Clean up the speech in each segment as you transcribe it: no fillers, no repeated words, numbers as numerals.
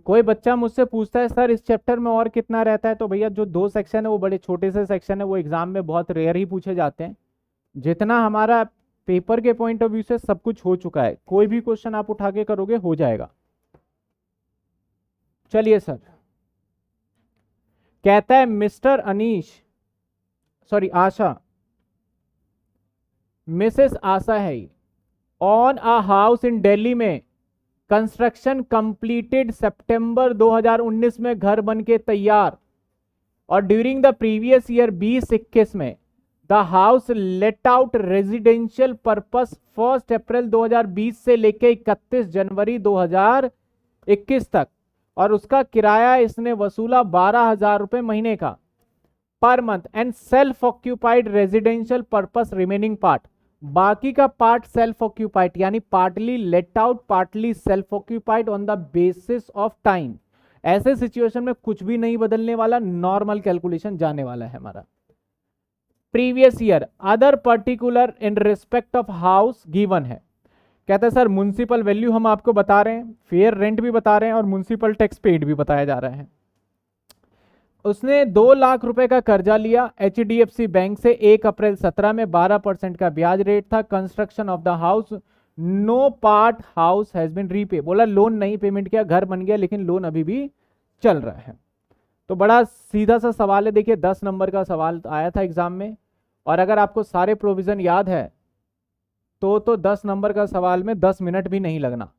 कोई बच्चा मुझसे पूछता है सर इस चैप्टर में और कितना रहता है, तो भैया जो 2 सेक्शन है वो बड़े छोटे से सेक्शन है, वो एग्जाम में बहुत रेयर ही पूछे जाते हैं। जितना हमारा पेपर के पॉइंट ऑफ व्यू से सब कुछ हो चुका है, कोई भी क्वेश्चन आप उठा के करोगे हो जाएगा। चलिए सर, कहता है मिस्टर अनीश, सॉरी आशा, मिसेस आशा है, on a house in Delhi में कंस्ट्रक्शन कंप्लीटेड सितंबर 2019 में घर बन के तैयार, और ड्यूरिंग द प्रीवियस ईयर 2021 में the house let out residential purpose 1 अप्रैल 2020 से लेके 31 जनवरी 2021 तक, और उसका किराया इसने वसूला 12,000 रुपए महीने का per month, and self occupied residential purpose remaining part, बाकी का पार्ट सेल्फ ऑक्यूपाइड यानी partly let out partly self occupied on the basis of time. ऐसे सिचुएशन में कुछ भी नहीं बदलने वाला, नॉर्मल कैलकुलेशन जाने वाला है हमारा। Previous year other particular in respect of house given है। कहता है सर म्युनिसिपल वैल्यू हम आपको बता रहे हैं, फेयर रेंट भी बता रहे हैं, और म्युनिसिपल टैक्स पेड भी बताया जा रहा है। उसने 2 लाख रुपए का कर्जा लिया HDFC बैंक से 1 अप्रैल 17 में, 12% का ब्याज रेट था। Construction of the house, no part house has been repay, बोला लोन नहीं पेमेंट किया, घर बन गया लेकिन लोन अभी भी चल रहा है। तो बड़ा सीधा सा सवाल है, देखिए 10 नंबर का सवाल आया था एग्जाम में, और अगर आपको सारे प्रोविजन याद है तो 10 नंबर का सवाल में 10 मिनट भी नहीं लगना।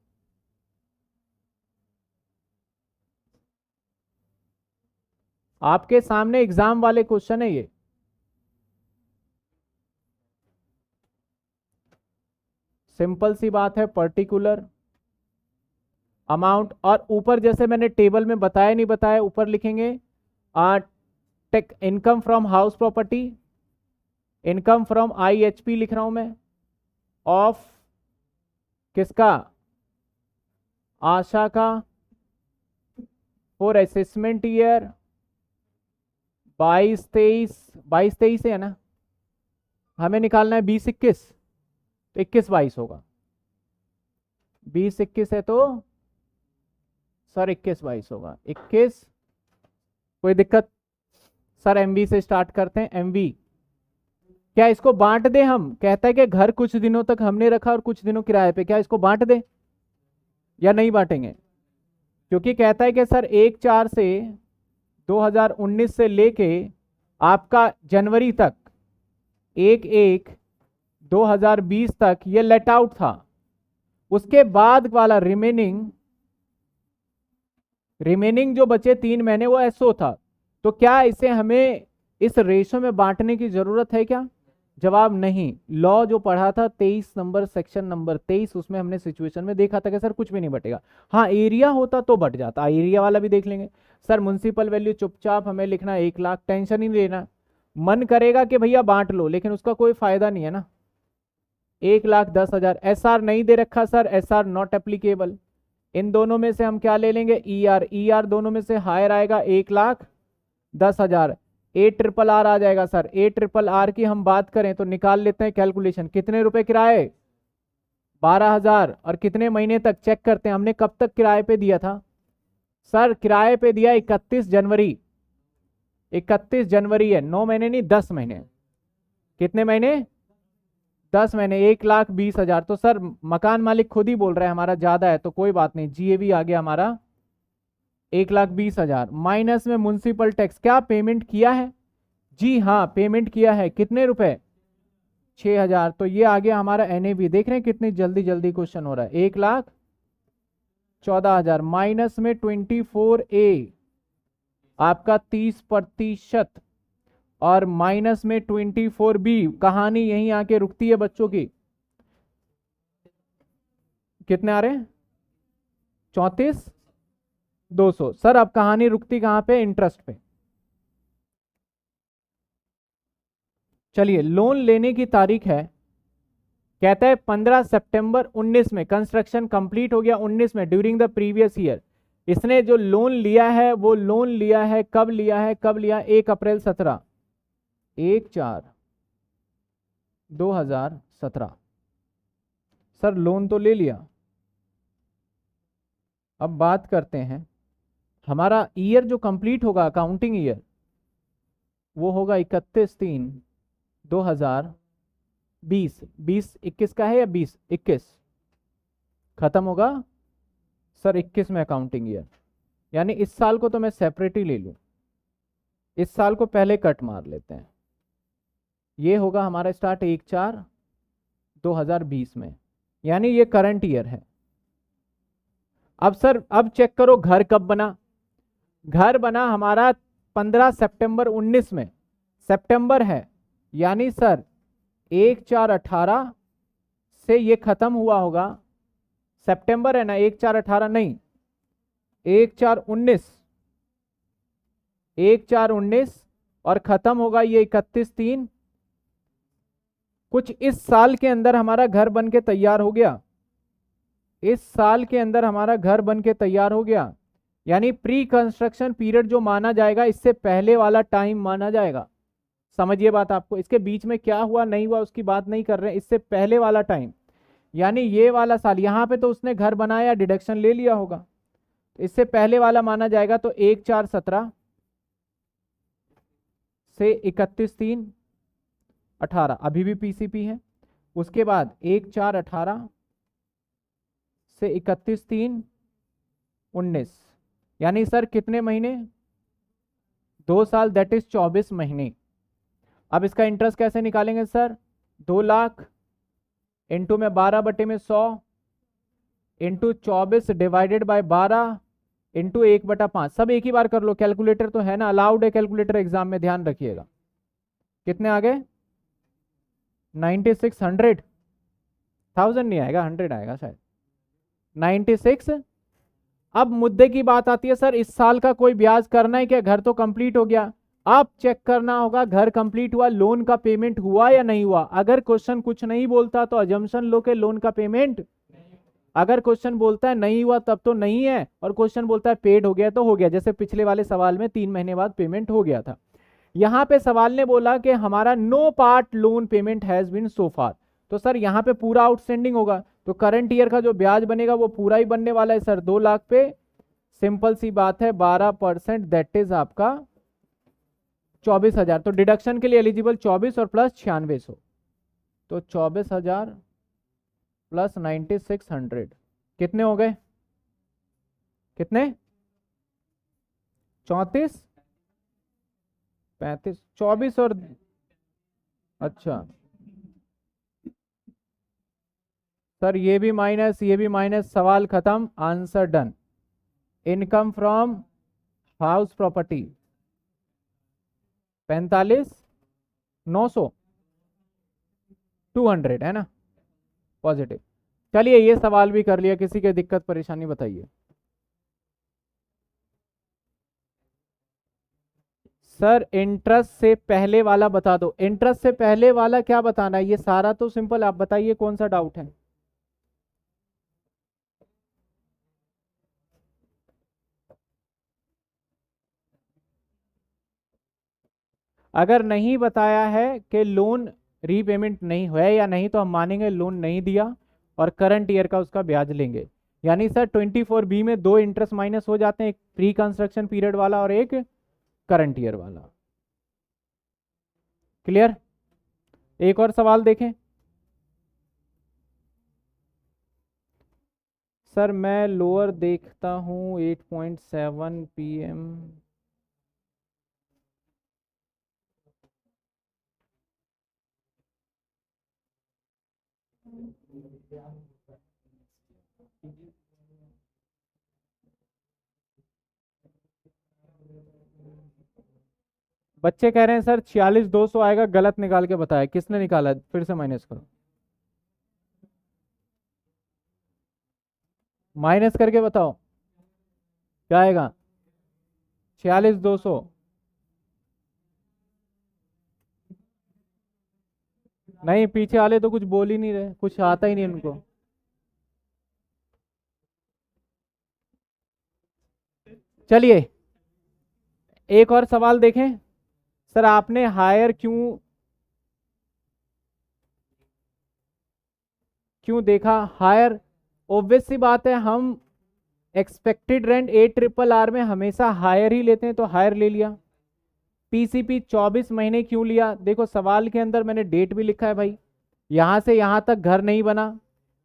आपके सामने एग्जाम वाले क्वेश्चन है ये। सिंपल सी बात है, पर्टिकुलर अमाउंट, और ऊपर जैसे मैंने टेबल में बताया नहीं बताया, ऊपर लिखेंगे take income from house property, income from IHP लिख रहा हूं मैं, ऑफ किसका, आशा का, फॉर असेसमेंट ईयर 22-23 है ना, हमें निकालना है 20-21, तो 21-22 होगा। 20-21 है तो सर 21-22 होगा। 21, कोई दिक्कत? सर MV से स्टार्ट करते हैं। MV क्या इसको बांट दे हम? कहता है कि घर कुछ दिनों तक हमने रखा और कुछ दिनों किराए पे, क्या इसको बांट दे या नहीं बांटेंगे? क्योंकि कहता है कि सर 1/4 से 2019 से लेके आपका जनवरी तक, 1/1/2020 तक ये लेट आउट था, उसके बाद वाला रिमेनिंग जो बचे 3 महीने वो SO था। तो क्या इसे हमें इस रेशो में बांटने की जरूरत है क्या? जवाब नहीं। लॉ जो पढ़ा था 23 नंबर सेक्शन नंबर 23, उसमें हमने सिचुएशन में देखा था कि सर कुछ भी नहीं बटेगा। हाँ एरिया होता तो बट जाता, एरिया वाला भी देख लेंगे। सर म्युनिसिपल वैल्यू चुपचाप हमें लिखना 1 लाख, टेंशन ही नहीं लेना। मन करेगा कि भैया बांट लो, लेकिन उसका कोई फायदा नहीं है ना। 1,10,000 SR नहीं दे रखा सर, SR नॉट एप्लीकेबल। इन दोनों में से हम क्या ले लेंगे? ER दोनों में से हायर आएगा, 1,10,000। ARRR आ जाएगा सर। ARRR की हम बात करें तो निकाल लेते हैं कैलकुलेशन। कितने रुपए किराए? 12,000। और कितने महीने तक चेक करते हैं, हमने कब तक किराए पे दिया था? सर किराए पे दिया 31 जनवरी। 31 जनवरी है, 9 महीने नहीं 10 महीने। कितने महीने? 10 महीने, 1,20,000। तो सर मकान मालिक खुद ही बोल रहा है हमारा ज्यादा है, तो कोई बात नहीं, GAV आ गया हमारा 1,20,000। माइनस में म्युनिसिपल टैक्स, क्या पेमेंट किया है? जी हाँ पेमेंट किया है। कितने रुपए? 6,000। तो ये आ गया हमारा NAV। देख रहे हैं कितनी जल्दी जल्दी क्वेश्चन हो रहा है। 1,14,000 माइनस में 24A आपका 30%, और माइनस में 24B। कहानी यहीं आके रुकती है बच्चों की। कितने आ रहे हैं? 34,200। सर अब कहानी रुकती कहां पे? इंटरेस्ट पे। चलिए लोन लेने की तारीख है, कहता है 15 सितंबर 19 में कंस्ट्रक्शन कंप्लीट हो गया। 19 में ड्यूरिंग द प्रीवियस ईयर इसने जो लोन लिया है वो लोन लिया है, कब लिया है? कब लिया? 1 अप्रैल 17, 1/4/2017। सर लोन तो ले लिया। अब बात करते हैं हमारा ईयर जो कंप्लीट होगा अकाउंटिंग ईयर वो होगा 31/3/2020। 20-21 का है या 20-21 खत्म होगा सर 21 में अकाउंटिंग ईयर। यानी इस साल को तो मैं सेपरेट ही ले लूं, इस साल को पहले कट मार लेते हैं। ये होगा हमारा स्टार्ट 1/4/2020 में, यानी ये करंट ईयर है। अब सर अब चेक करो घर कब बना। घर बना हमारा 15 सितंबर 19 में, सितंबर है, यानी सर 1/4/18 से ये खत्म हुआ होगा। सितंबर है ना, 1/4/18 नहीं, 1/4/19, 1/4/19 और खत्म होगा ये 31/3। कुछ इस साल के अंदर हमारा घर बन के तैयार हो गया, इस साल के अंदर हमारा घर बन के तैयार हो गया। यानी प्री कंस्ट्रक्शन पीरियड जो माना जाएगा इससे पहले वाला टाइम माना जाएगा। समझिए बात आपको, इसके बीच में क्या हुआ नहीं हुआ उसकी बात नहीं कर रहे हैं, इससे पहले वाला टाइम। यानी ये वाला साल, यहां पे तो उसने घर बनाया डिडक्शन ले लिया होगा, तो इससे पहले वाला माना जाएगा। तो 1/4/17 से 31/3/18 अभी भी पीसीपी है। उसके बाद 1/4/18 से 31/3/19, यानी सर कितने महीने, 2 साल, दैट इज 24 महीने। अब इसका इंटरेस्ट कैसे निकालेंगे सर, 2 लाख इंटू में 12/100 इंटू 24 डिवाइडेड बाय 12 इंटू 1/5। सब एक ही बार कर लो, कैलकुलेटर तो है ना, अलाउड है कैलकुलेटर एग्जाम में, ध्यान रखिएगा। कितने आ गए, 9600, 1000 नहीं आएगा, 100 आएगा शायद, 96। अब मुद्दे की बात आती है, सर इस साल का कोई ब्याज करना है क्या, घर तो कंप्लीट हो गया। अब चेक करना होगा घर कंप्लीट हुआ, लोन का पेमेंट हुआ या नहीं हुआ। अगर क्वेश्चन कुछ नहीं बोलता तो अजम्पशन लो के लोन का पेमेंट, अगर क्वेश्चन बोलता है नहीं हुआ तब तो नहीं है, और क्वेश्चन बोलता है पेड हो गया तो हो गया। जैसे पिछले वाले सवाल में 3 महीने बाद पेमेंट हो गया था। यहां पे सवाल ने बोला कि हमारा no part loan payment has been so far, तो सर यहां पे पूरा आउटस्टैंडिंग होगा, तो करंट ईयर का जो ब्याज बनेगा वो पूरा ही बनने वाला है सर 2 लाख पे। सिंपल सी बात है, 12%, दैट इज आपका 24,000। तो डिडक्शन के लिए एलिजिबल 24 और प्लस 9600, तो 24,000 प्लस 9600 कितने हो गए, कितने, 34 35 24 और, अच्छा सर ये भी माइनस ये भी माइनस, सवाल खत्म, answer done. Income from house property 45,900, 200 है ना, पॉजिटिव। चलिए ये सवाल भी कर लिया, किसी के दिक्कत परेशानी बताइए। सर इंटरेस्ट से पहले वाला बता दो, इंटरेस्ट से पहले वाला क्या बताना है, ये सारा तो सिंपल, आप बताइए कौन सा डाउट है। अगर नहीं बताया है कि लोन रीपेमेंट नहीं हुआ है या नहीं, तो हम मानेंगे लोन नहीं दिया और करंट ईयर का उसका ब्याज लेंगे। यानी सर 24B में 2 इंटरेस्ट माइनस हो जाते हैं, एक प्री कंस्ट्रक्शन पीरियड वाला और एक करंट ईयर वाला। क्लियर, एक और सवाल देखें। सर मैं लोअर देखता हूं 8.7 PM। बच्चे कह रहे हैं सर 46,200 आएगा, गलत निकाल के बताया, किसने निकाला, फिर से माइनस करो, माइनस करके बताओ क्या आएगा, 46,200। नहीं पीछे वाले तो कुछ बोल ही नहीं रहे, कुछ आता ही नहीं उनको। चलिए एक और सवाल देखें। सर आपने हायर क्यों क्यों देखा हायर, ऑब्वियस सी बात है, हम एक्सपेक्टेड रेंट ARRR में हमेशा हायर ही लेते हैं, तो हायर ले लिया। पीसीपी 24 महीने क्यों लिया? देखो सवाल के अंदर मैंने डेट भी लिखा है भाई, यहां से यहां तक घर नहीं बना,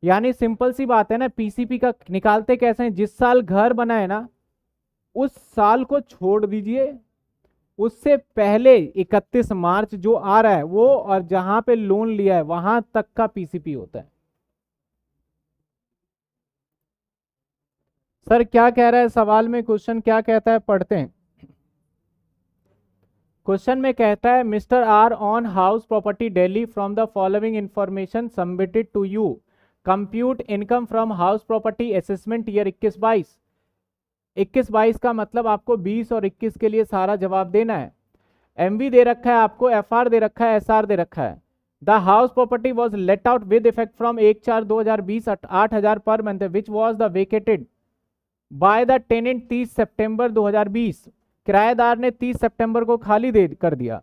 यानी सिंपल सी बात है ना, पीसीपी का निकालते कैसे हैं, जिस साल घर बना है ना उस साल को छोड़ दीजिए, उससे पहले 31 मार्च जो आ रहा है वो, और जहां पे लोन लिया है वहां तक का पीसीपी होता है। सर क्या कह रहा है सवाल में, क्वेश्चन क्या कहता है, पढ़ते हैं। क्वेश्चन में कहता है mister R on house property Delhi from the following information submitted to you, compute income from house property assessment year 21-22। 21-22 का मतलब आपको 20 और 21 के लिए सारा जवाब देना है। एमवी दे रखा है आपको, एफआर दे रखा है, एसआर दे रखा है। The house property was let out with effect from 1/4/2020 8,000 per month, which was the vacated by the tenant 30 सितंबर 2020। किराएदार ने 30 सितंबर को खाली दे कर दिया।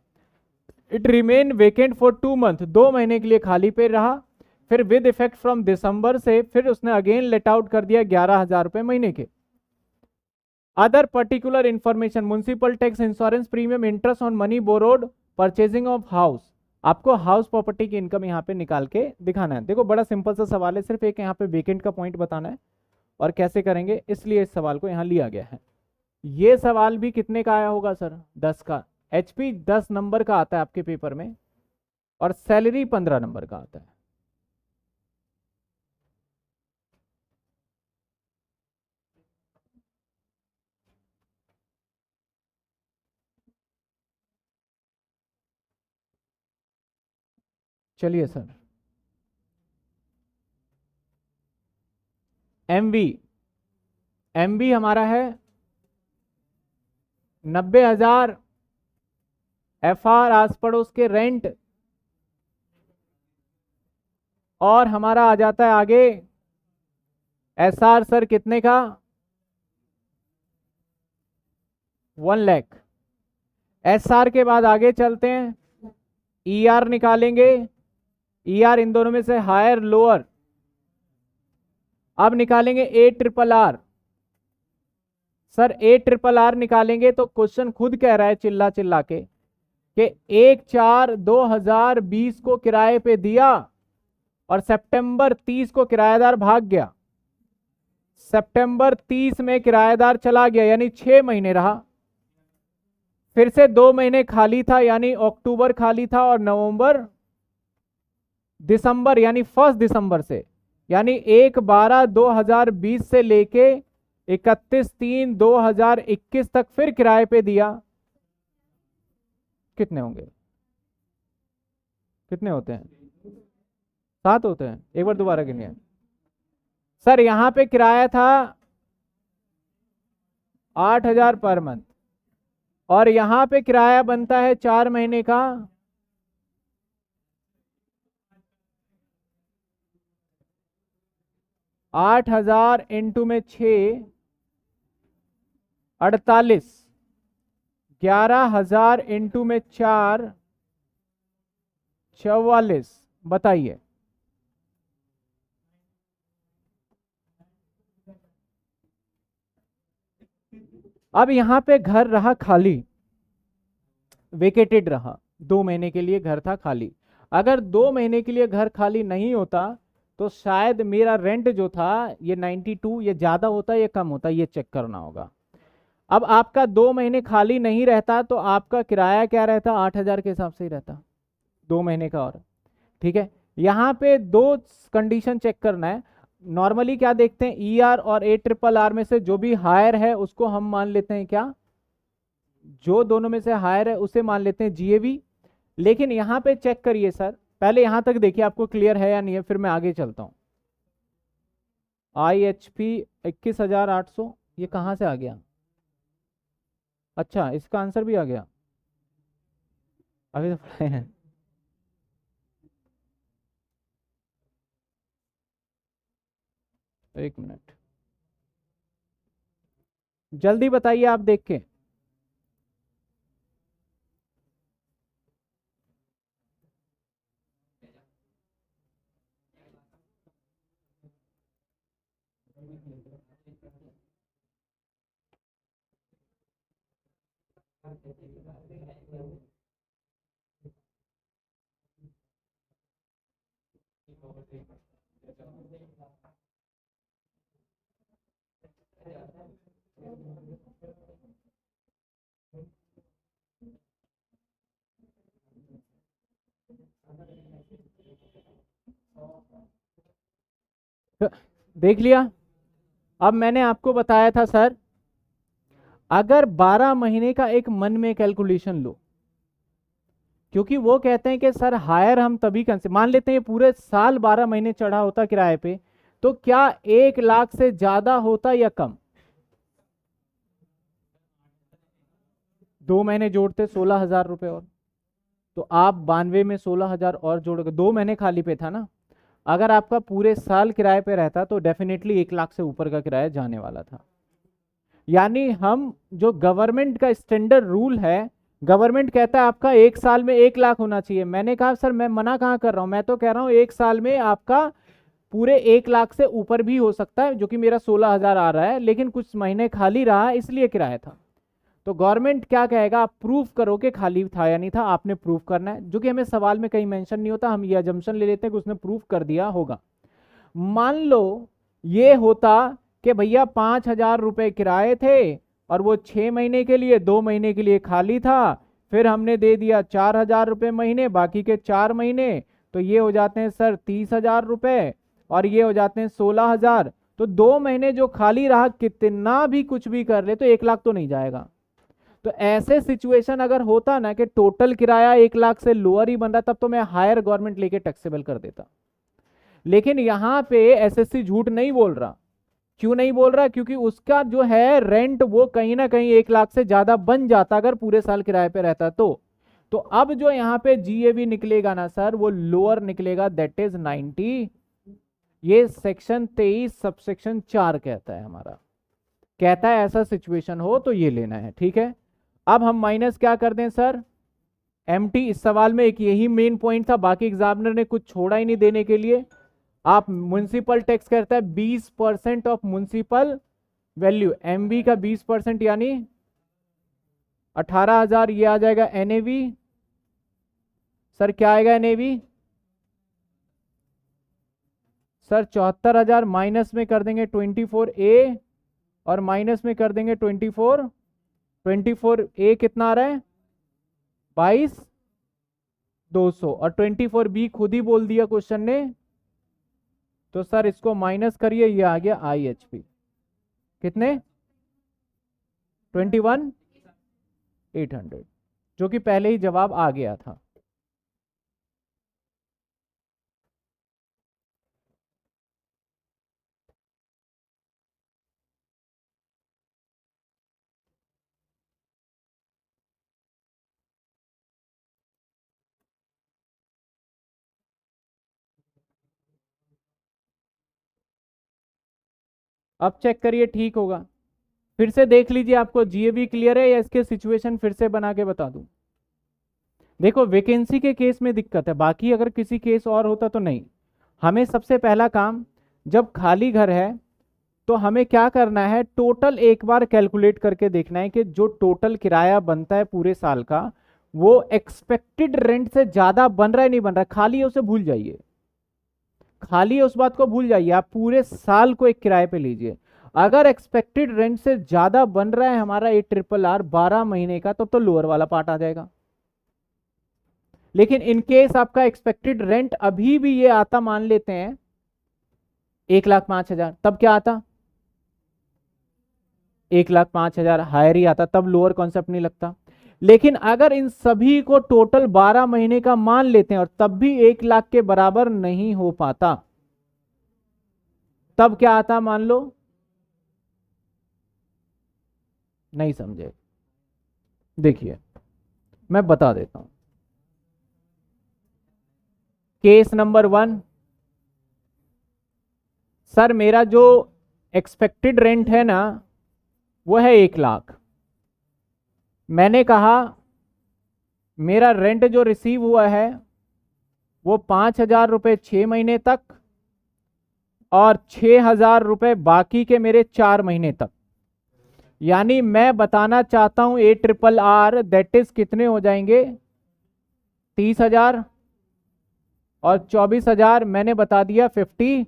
It remain vacant for 2 month, 2 महीने के लिए खाली पे रहा। फिर विद इफेक्ट फ्रॉम दिसंबर से फिर उसने अगेन लेट आउट कर दिया 11,000 रुपए महीने के। Other particular information, municipal tax, insurance premium, interest on money borrowed, purchasing of house. आपको हाउस प्रॉपर्टी की इनकम यहाँ पे निकाल के दिखाना है। देखो बड़ा सिंपल सा सवाल है, सिर्फ एक यहाँ पे वेकेंट का पॉइंट बताना है और कैसे करेंगे, इसलिए इस सवाल को यहाँ लिया गया है। ये सवाल भी कितने का आया होगा सर? 10 का। एचपी 10 नंबर का आता है आपके पेपर में और सैलरी 15 नंबर का आता है। चलिए सर, एमवी, एमवी हमारा है 90,000। एफआर आस पड़ोस के रेंट, और हमारा आ जाता है आगे एसआर सर कितने का? 1 लाख। एसआर के बाद आगे चलते हैं, ईआर निकालेंगे। ईआर इन दोनों में से हायर लोअर। अब निकालेंगे ARRR। सर ARRR निकालेंगे तो क्वेश्चन खुद कह रहा है चिल्ला चिल्ला के कि 1/4/2020 को किराए पे दिया और सितंबर 30 को किराएदार भाग गया। सितंबर 30 में किराएदार चला गया यानी 6 महीने रहा। फिर से 2 महीने खाली था यानी अक्टूबर खाली था और नवंबर दिसंबर, यानी 1 दिसंबर से, यानी 1/12/2020 से लेके 31/3/2021 तक फिर किराए पे दिया। कितने होंगे? कितने होते हैं? 7 होते हैं। एक बार दोबारा गिनिए। सर यहां पे किराया था 8,000 पर मंथ और यहां पे किराया बनता है 4 महीने का 8,000 इंटू में 6 48, 11,000 इंटू में 4 44। बताइए अब यहां पे घर रहा खाली, वेकेटेड रहा, 2 महीने के लिए घर था खाली। अगर 2 महीने के लिए घर खाली नहीं होता तो शायद मेरा रेंट जो था ये 92, ये ज्यादा होता या कम होता, ये चेक करना होगा। अब आपका 2 महीने खाली नहीं रहता तो आपका किराया क्या रहता? 8,000 के हिसाब से ही रहता, 2 महीने का। और ठीक है, यहाँ पे 2 कंडीशन चेक करना है। नॉर्मली क्या देखते हैं, ईआर और ARRR में से जो भी हायर है उसको हम मान लेते हैं क्या? जो दोनों में से हायर है उसे मान लेते हैं GAV। लेकिन यहां पे चेक करिए सर, पहले यहां तक देखिए आपको क्लियर है या नहीं है, फिर मैं आगे चलता हूं। IHP 21,800 ये कहां से आ गया? अच्छा इसका आंसर भी आ गया, अभी तो पढ़े हैं। एक मिनट, जल्दी बताइए आप देख के। देख लिया। अब मैंने आपको बताया था सर, अगर 12 महीने का एक मन में कैलकुलेशन लो, क्योंकि वो कहते हैं कि सर हायर हम तभी मान लेते हैं पूरे साल 12 महीने चढ़ा होता किराए पे, तो क्या 1 लाख से ज्यादा होता या कम? 2 महीने जोड़ते 16,000 रुपए और, तो आप 92 में 16,000 और जोड़ोगे, 2 महीने खाली पे था ना। अगर आपका पूरे साल किराए पे रहता तो डेफिनेटली 1 लाख से ऊपर का किराया जाने वाला था। यानी हम जो गवर्नमेंट का स्टैंडर्ड रूल है, गवर्नमेंट कहता है आपका 1 साल में 1 लाख होना चाहिए। मैंने कहा सर मैं मना कहाँ कर रहा हूं, मैं तो कह रहा हूं 1 साल में आपका पूरे 1 लाख से ऊपर भी हो सकता है, जो कि मेरा 16,000 आ रहा है, लेकिन कुछ महीने खाली रहा इसलिए किराया था। तो गवर्नमेंट क्या कहेगा, आप प्रूफ करो कि खाली था या नहीं था, आपने प्रूफ करना है, जो कि हमें सवाल में कहीं मेंशन नहीं होता, हम ये अजम्पशन ले लेते हैं कि उसने प्रूफ कर दिया होगा। मान लो ये होता कि भैया 5,000 रुपए किराए थे और वो 6 महीने के लिए, 2 महीने के लिए खाली था, फिर हमने दे दिया 4,000 रुपए महीने, बाकी के 4 महीने, तो ये हो जाते हैं सर 30,000 रुपए और ये हो जाते हैं 16,000। तो 2 महीने जो खाली रहा, कितना भी कुछ भी कर ले तो 1 लाख तो नहीं जाएगा। तो ऐसे सिचुएशन अगर होता ना कि टोटल किराया 1 लाख से लोअर ही बन रहा, तब तो मैं हायर गवर्नमेंट लेके टैक्सेबल कर देता। लेकिन यहां पे एसएससी झूठ नहीं बोल रहा। क्यों नहीं बोल रहा? क्योंकि उसका जो है रेंट वो कहीं ना कहीं 1 लाख से ज्यादा बन जाता अगर पूरे साल किराए पे रहता तो अब जो यहाँ पे जीएवी निकलेगा ना सर, वो लोअर निकलेगा, दैट इज 90। ये सेक्शन 23 सबसेक्शन 4 कहता है, हमारा कहता है ऐसा सिचुएशन हो तो ये लेना है, ठीक है। अब हम माइनस क्या कर दें सर, एमटी। इस सवाल में एक यही मेन पॉइंट था, बाकी एग्जामिनर ने कुछ छोड़ा ही नहीं देने के लिए। आप म्युनिसिपल टैक्स करता है 20% ऑफ म्युनिसिपल वैल्यू, एमबी का 20% यानी 18,000, ये आ जाएगा एनएवी। सर क्या आएगा एनएवी? सर 74,000 माइनस में कर देंगे 24A और माइनस में कर देंगे 24। 24A कितना आ रहा है? 22,200 और 24B खुद ही बोल दिया क्वेश्चन ने, तो सर इसको माइनस करिए, ये आ गया IHP कितने? 21,800, जो कि पहले ही जवाब आ गया था। अब चेक करिए ठीक होगा, फिर से देख लीजिए आपको जीएबी क्लियर है या इसके सिचुएशन फिर से बना के बता दूं। देखो वैकेंसी के केस में दिक्कत है, बाकी अगर किसी केस और होता तो नहीं। हमें सबसे पहला काम, जब खाली घर है तो हमें क्या करना है, टोटल एक बार कैलकुलेट करके देखना है कि जो टोटल किराया बनता है पूरे साल का, वो एक्सपेक्टेड रेंट से ज्यादा बन रहा है नहीं बन रहा है। खाली है उसे भूल जाइए, खाली है उस बात को भूल जाइए, आप पूरे साल को एक किराए पे लीजिए। अगर एक्सपेक्टेड रेंट से ज्यादा बन रहा है हमारा ARRR 12 महीने का, तो लोअर वाला पार्ट आ जाएगा। लेकिन इन केस आपका एक्सपेक्टेड रेंट अभी भी ये आता, मान लेते हैं 1,05,000, तब क्या आता? 1,05,000 हायर ही आता, तब लोअर कॉन्सेप्ट नहीं लगता। लेकिन अगर इन सभी को टोटल 12 महीने का मान लेते हैं और तब भी 1 लाख के बराबर नहीं हो पाता, तब क्या आता मान लो? नहीं समझे? देखिए मैं बता देता हूं। केस नंबर 1, सर मेरा जो एक्सपेक्टेड रेंट है ना वो है 1 लाख। मैंने कहा मेरा रेंट जो रिसीव हुआ है वो 5,000 रुपये 6 महीने तक और 6,000 रुपये बाकी के मेरे 4 महीने तक। यानी मैं बताना चाहता हूं ARRR दैट इज कितने हो जाएंगे, 30,000 और 24,000 मैंने बता दिया 50।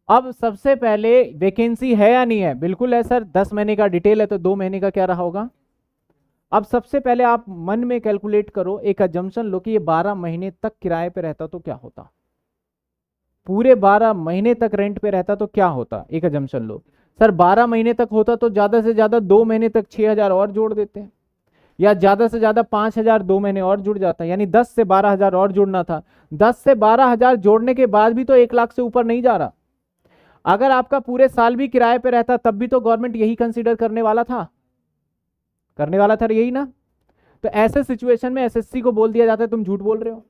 अब सबसे पहले वैकेंसी है या नहीं है, बिल्कुल है सर, 10 महीने का डिटेल है तो 2 महीने का क्या रहा होगा। अब सबसे पहले आप मन में कैलकुलेट करो, एक अजम्पशन लो कि ये 12 महीने तक किराए पे रहता तो क्या होता, पूरे 12 महीने तक रेंट पे रहता तो क्या होता, एक अजम्पशन लो। सर 12 महीने तक होता तो ज्यादा से ज्यादा 2 महीने तक 6,000 और जोड़ देते हैं, या ज्यादा से ज्यादा 5,000 2 महीने और जुड़ जाता, यानी 10 से 12,000 और जुड़ना था। 10 से 12,000 जोड़ने के बाद भी तो 1 लाख से ऊपर नहीं जा रहा। अगर आपका पूरे साल भी किराए पे रहता तब भी तो गवर्नमेंट यही कंसीडर करने वाला था, यही ना। तो ऐसे सिचुएशन में एसएससी को बोल दिया जाता है तुम झूठ बोल रहे हो,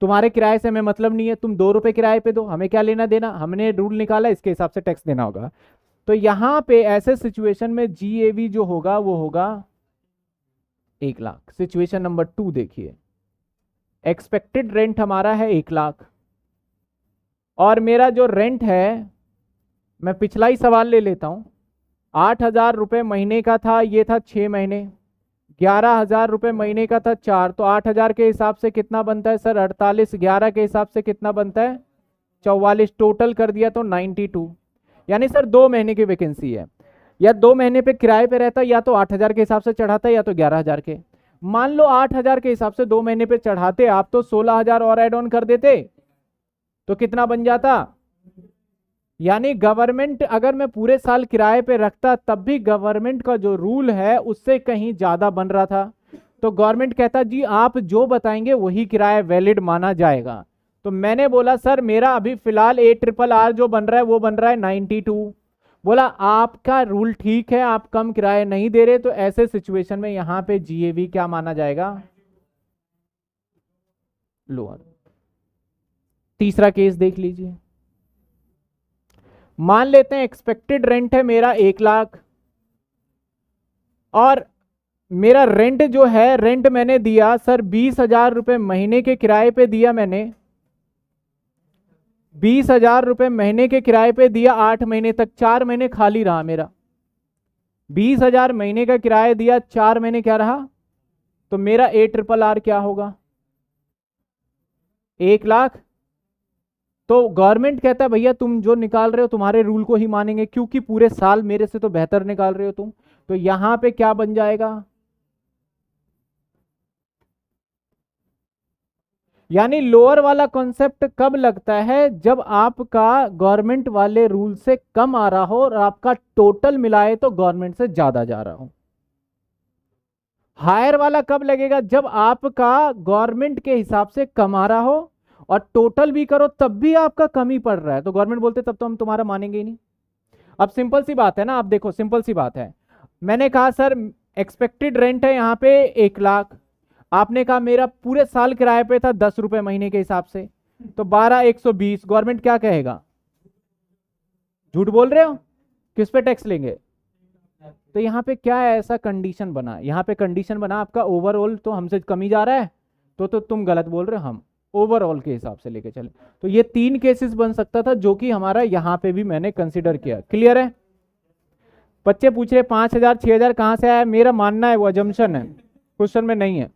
तुम्हारे किराए से हमें मतलब नहीं है, तुम 2 रुपए किराए पे दो, हमें क्या लेना देना, हमने रूल निकाला इसके हिसाब से टैक्स देना होगा। तो यहां पे ऐसे सिचुएशन में जीएवी जो होगा वो होगा 1 लाख। सिचुएशन नंबर 2 देखिए, एक्सपेक्टेड रेंट हमारा है 1 लाख, और मेरा जो रेंट है, मैं पिछला ही सवाल ले लेता हूं, 8,000 रुपये महीने का था, ये था 6 महीने, 11,000 रुपये महीने का था 4, तो 8,000 के हिसाब से कितना बनता है सर 48, 11 के हिसाब से कितना बनता है 44, टोटल कर दिया तो 92। यानी सर 2 महीने की वैकेंसी है, या 2 महीने पे किराए पे रहता, या तो 8,000 के हिसाब से चढ़ाता या तो 11,000 के। मान लो 8,000 के हिसाब से 2 महीने पे चढ़ाते आप तो 16,000 और एड ऑन कर देते तो कितना बन जाता, यानी गवर्नमेंट अगर मैं पूरे साल किराए पे रखता तब भी गवर्नमेंट का जो रूल है उससे कहीं ज्यादा बन रहा था। तो गवर्नमेंट कहता जी आप जो बताएंगे वही किराया वैलिड माना जाएगा। तो मैंने बोला सर मेरा अभी फिलहाल ARRR जो बन रहा है वो बन रहा है 92। बोला आपका रूल ठीक है, आप कम किराया नहीं दे रहे, तो ऐसे सिचुएशन में यहां पे जीएवी क्या माना जाएगा, लोअर। तीसरा केस देख लीजिए, मान लेते हैं एक्सपेक्टेड रेंट है मेरा 1 लाख, और मेरा रेंट जो है, रेंट मैंने दिया सर 20,000 रुपये महीने के किराए पे दिया मैंने, 20,000 रुपये महीने के किराए पे दिया 8 महीने तक, 4 महीने खाली रहा मेरा, 20,000 महीने का किराया दिया, 4 महीने क्या रहा, तो मेरा ARRR क्या होगा 1 लाख। तो गवर्नमेंट कहता है भैया तुम जो निकाल रहे हो तुम्हारे रूल को ही मानेंगे, क्योंकि पूरे साल मेरे से तो बेहतर निकाल रहे हो तुम। तो यहां पे क्या बन जाएगा, यानी लोअर वाला कॉन्सेप्ट कब लगता है, जब आपका गवर्नमेंट वाले रूल से कम आ रहा हो और आपका टोटल मिलाए तो गवर्नमेंट से ज्यादा जा रहा हो। हायर वाला कब लगेगा, जब आपका गवर्नमेंट के हिसाब से कम आ रहा हो और टोटल भी करो तब भी आपका कम ही पड़ रहा है, तो गवर्नमेंट बोलते तब तो हम तुम्हारा मानेंगे ही नहीं। अब सिंपल सी बात है ना, आप देखो सिंपल सी बात है, मैंने कहा सर एक्सपेक्टेड रेंट है यहां पे 1 लाख, आपने कहा मेरा पूरे साल किराए पे था 10 रुपए महीने के हिसाब से, तो 12 120, गवर्नमेंट क्या कहेगा, झूठ बोल रहे हो, किस पे टैक्स लेंगे। तो यहाँ पे क्या है, ऐसा कंडीशन बना, यहाँ पे कंडीशन बना आपका ओवरऑल तो हमसे कम ही जा रहा है, तो तुम गलत बोल रहे हो, हम ओवरऑल के हिसाब से लेके चले। तो ये 3 केसेस बन सकता था जो कि हमारा यहाँ पे भी मैंने कंसिडर किया। क्लियर है। बच्चे पूछ रहे 5,000 6,000 कहां से आया, मेरा मानना है वो अजम्पशन है, क्वेश्चन में नहीं है।